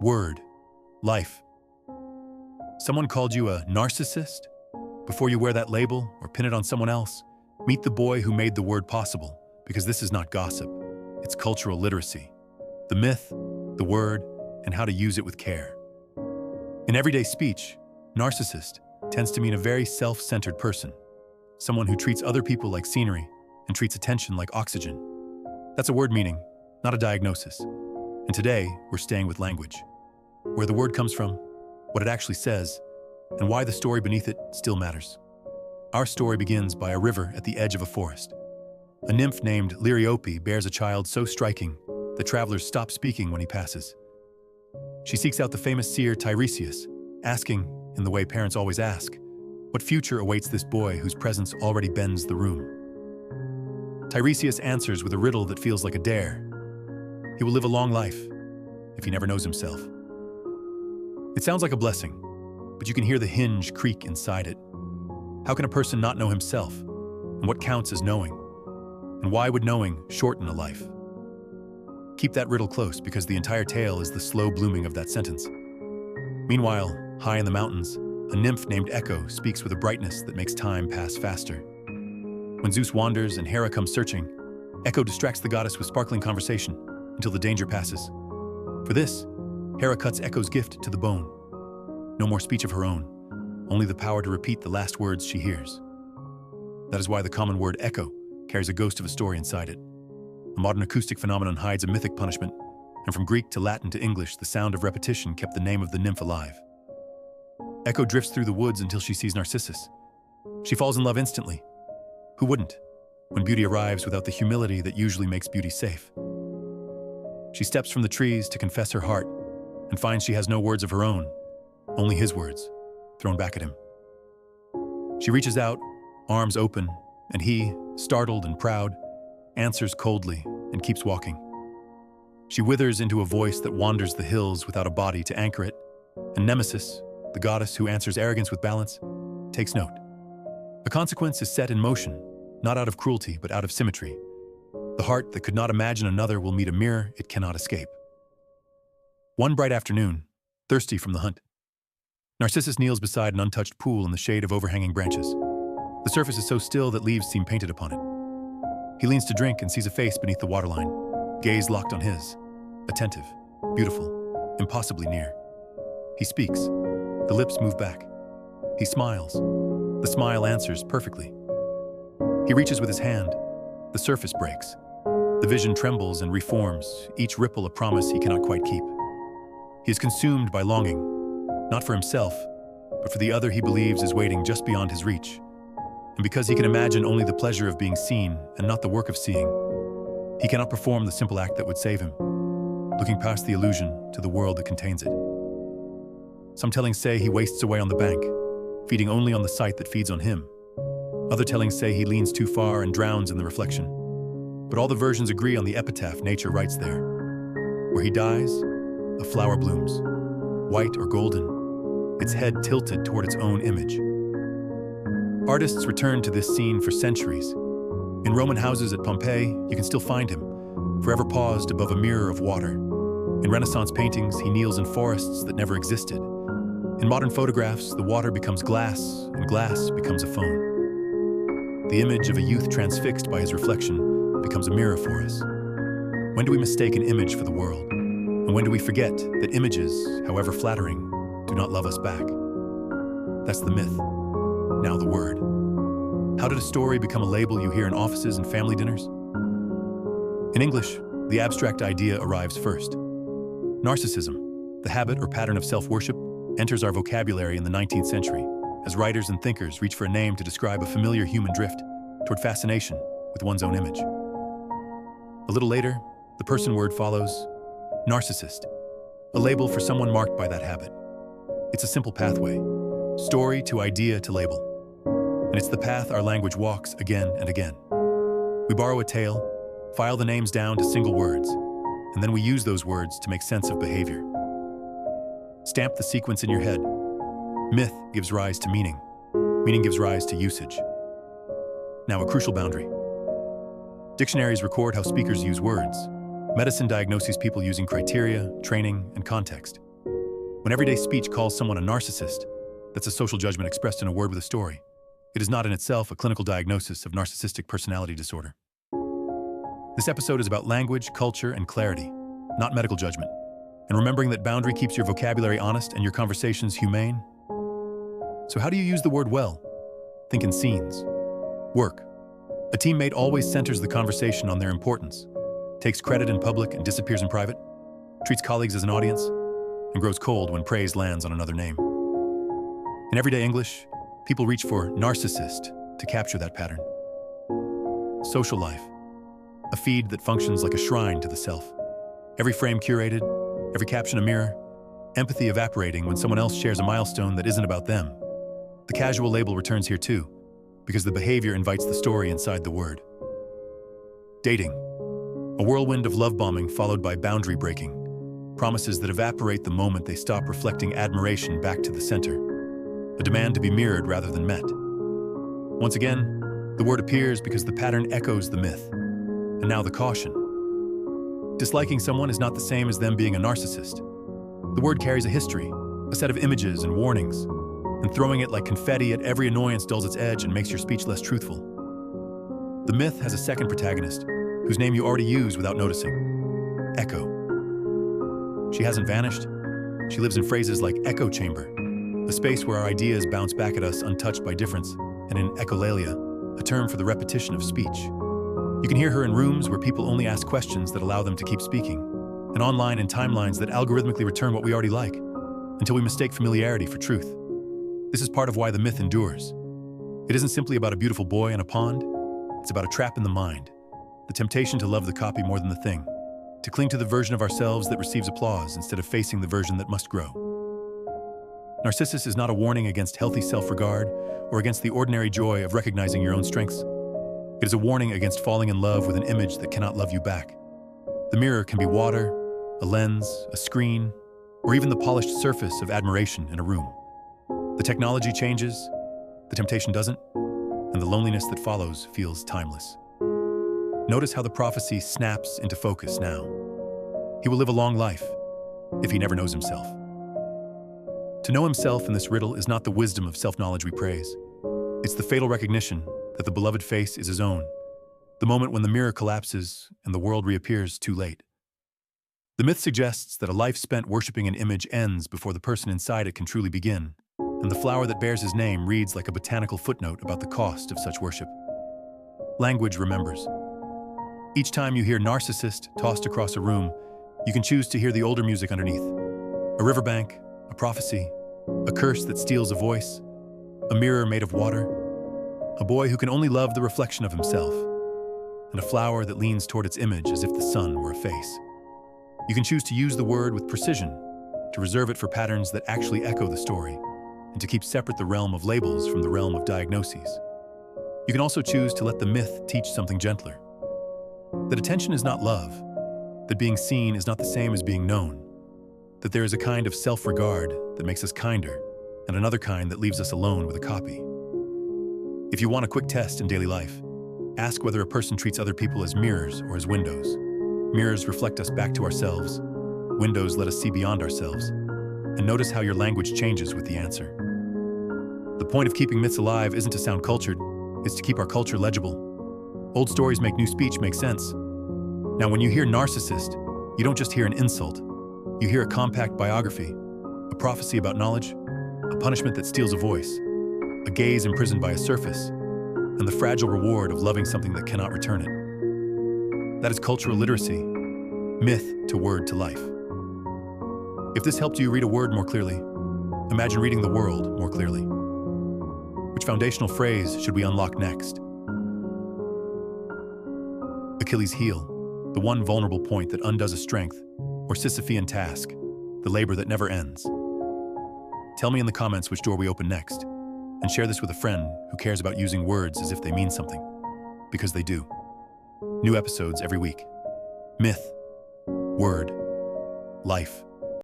word, life. Someone called you a narcissist? Before you wear that label or pin it on someone else, meet the boy who made the word possible, because this is not gossip. It's cultural literacy. The myth, the word, and how to use it with care. In everyday speech, narcissist tends to mean a very self-centered person, someone who treats other people like scenery and treats attention like oxygen. That's a word meaning, not a diagnosis. And today, we're staying with language. Where the word comes from, what it actually says, and why the story beneath it still matters. Our story begins by a river at the edge of a forest. A nymph named Liriope bears a child so striking that travelers stop speaking when he passes. She seeks out the famous seer Tiresias, asking, in the way parents always ask, what future awaits this boy whose presence already bends the room? Tiresias answers with a riddle that feels like a dare. He will live a long life if he never knows himself. It sounds like a blessing, but you can hear the hinge creak inside it. How can a person not know himself? And what counts as knowing? And why would knowing shorten a life? Keep that riddle close, because the entire tale is the slow blooming of that sentence. Meanwhile, high in the mountains, a nymph named Echo speaks with a brightness that makes time pass faster. When Zeus wanders and Hera comes searching, Echo distracts the goddess with sparkling conversation until the danger passes. For this, Hera cuts Echo's gift to the bone. No more speech of her own, only the power to repeat the last words she hears. That is why the common word echo carries a ghost of a story inside it. A modern acoustic phenomenon hides a mythic punishment, and from Greek to Latin to English, the sound of repetition kept the name of the nymph alive. Echo drifts through the woods until she sees Narcissus. She falls in love instantly. Who wouldn't, when beauty arrives without the humility that usually makes beauty safe? She steps from the trees to confess her heart and finds she has no words of her own, only his words, thrown back at him. She reaches out, arms open, and he, startled and proud, answers coldly and keeps walking. She withers into a voice that wanders the hills without a body to anchor it, and Nemesis, the goddess who answers arrogance with balance, takes note. A consequence is set in motion, not out of cruelty, but out of symmetry. The heart that could not imagine another will meet a mirror it cannot escape. One bright afternoon, thirsty from the hunt, Narcissus kneels beside an untouched pool in the shade of overhanging branches. The surface is so still that leaves seem painted upon it. He leans to drink and sees a face beneath the waterline, gaze locked on his, attentive, beautiful, impossibly near. He speaks. The lips move back. He smiles. The smile answers perfectly. He reaches with his hand. The surface breaks. The vision trembles and reforms, each ripple a promise he cannot quite keep. He is consumed by longing, not for himself, but for the other he believes is waiting just beyond his reach. And because he can imagine only the pleasure of being seen and not the work of seeing, he cannot perform the simple act that would save him, looking past the illusion to the world that contains it. Some tellings say he wastes away on the bank, feeding only on the sight that feeds on him. Other tellings say he leans too far and drowns in the reflection. But all the versions agree on the epitaph nature writes there. Where he dies, a flower blooms, white or golden, its head tilted toward its own image. Artists return to this scene for centuries. In Roman houses at Pompeii, you can still find him, forever paused above a mirror of water. In Renaissance paintings, he kneels in forests that never existed. In modern photographs, the water becomes glass, and glass becomes a phone. The image of a youth transfixed by his reflection becomes a mirror for us. When do we mistake an image for the world? And when do we forget that images, however flattering, do not love us back? That's the myth. Now the word. How did a story become a label you hear in offices and family dinners? In English, the abstract idea arrives first. Narcissism, the habit or pattern of self-worship, enters our vocabulary in the 19th century as writers and thinkers reach for a name to describe a familiar human drift toward fascination with one's own image. A little later, the person word follows, narcissist, a label for someone marked by that habit. It's a simple pathway, story to idea to label. And it's the path our language walks again and again. We borrow a tale, file the names down to single words, and then we use those words to make sense of behavior. Stamp the sequence in your head. Myth gives rise to meaning. Meaning gives rise to usage. Now, a crucial boundary. Dictionaries record how speakers use words. Medicine diagnoses people using criteria, training, and context. When everyday speech calls someone a narcissist, that's a social judgment expressed in a word with a story. It is not in itself a clinical diagnosis of narcissistic personality disorder. This episode is about language, culture, and clarity, not medical judgment, and remembering that boundary keeps your vocabulary honest and your conversations humane. So how do you use the word well? Think in scenes. Work. A teammate always centers the conversation on their importance, takes credit in public and disappears in private, treats colleagues as an audience, and grows cold when praise lands on another name. In everyday English, people reach for narcissist to capture that pattern. Social life. A feed that functions like a shrine to the self. Every frame curated, every caption a mirror, empathy evaporating when someone else shares a milestone that isn't about them. The casual label returns here too, because the behavior invites the story inside the word. Dating. A whirlwind of love bombing followed by boundary breaking. Promises that evaporate the moment they stop reflecting admiration back to the center. A demand to be mirrored rather than met. Once again, the word appears because the pattern echoes the myth. And now the caution. Disliking someone is not the same as them being a narcissist. The word carries a history, a set of images and warnings, and throwing it like confetti at every annoyance dulls its edge and makes your speech less truthful. The myth has a second protagonist, whose name you already use without noticing. Echo. She hasn't vanished. She lives in phrases like echo chamber, a space where our ideas bounce back at us untouched by difference, and in echolalia, a term for the repetition of speech. You can hear her in rooms where people only ask questions that allow them to keep speaking, and online in timelines that algorithmically return what we already like, until we mistake familiarity for truth. This is part of why the myth endures. It isn't simply about a beautiful boy in a pond, it's about a trap in the mind, the temptation to love the copy more than the thing, to cling to the version of ourselves that receives applause instead of facing the version that must grow. Narcissus is not a warning against healthy self-regard or against the ordinary joy of recognizing your own strengths. It is a warning against falling in love with an image that cannot love you back. The mirror can be water, a lens, a screen, or even the polished surface of admiration in a room. The technology changes, the temptation doesn't, and the loneliness that follows feels timeless. Notice how the prophecy snaps into focus now. He will live a long life if he never knows himself. To know himself in this riddle is not the wisdom of self-knowledge we praise. It's the fatal recognition that the beloved face is his own, the moment when the mirror collapses and the world reappears too late. The myth suggests that a life spent worshiping an image ends before the person inside it can truly begin, and the flower that bears his name reads like a botanical footnote about the cost of such worship. Language remembers. Each time you hear narcissist tossed across a room, you can choose to hear the older music underneath. A riverbank, a prophecy, a curse that steals a voice, a mirror made of water, a boy who can only love the reflection of himself, and a flower that leans toward its image as if the sun were a face. You can choose to use the word with precision, to reserve it for patterns that actually echo the story, and to keep separate the realm of labels from the realm of diagnoses. You can also choose to let the myth teach something gentler. That attention is not love, that being seen is not the same as being known, that there is a kind of self-regard that makes us kinder, and another kind that leaves us alone with a copy. If you want a quick test in daily life, ask whether a person treats other people as mirrors or as windows. Mirrors reflect us back to ourselves. Windows let us see beyond ourselves. And notice how your language changes with the answer. The point of keeping myths alive isn't to sound cultured, it's to keep our culture legible. Old stories make new speech make sense. Now, when you hear narcissist, you don't just hear an insult. You hear a compact biography, a prophecy about knowledge, a punishment that steals a voice, a gaze imprisoned by a surface, and the fragile reward of loving something that cannot return it. That is cultural literacy, myth to word to life. If this helped you read a word more clearly, imagine reading the world more clearly. Which foundational phrase should we unlock next? Achilles' heel, the one vulnerable point that undoes a strength, or Sisyphean task, the labor that never ends. Tell me in the comments which door we open next, and share this with a friend who cares about using words as if they mean something, because they do. New episodes every week. Myth, word, life.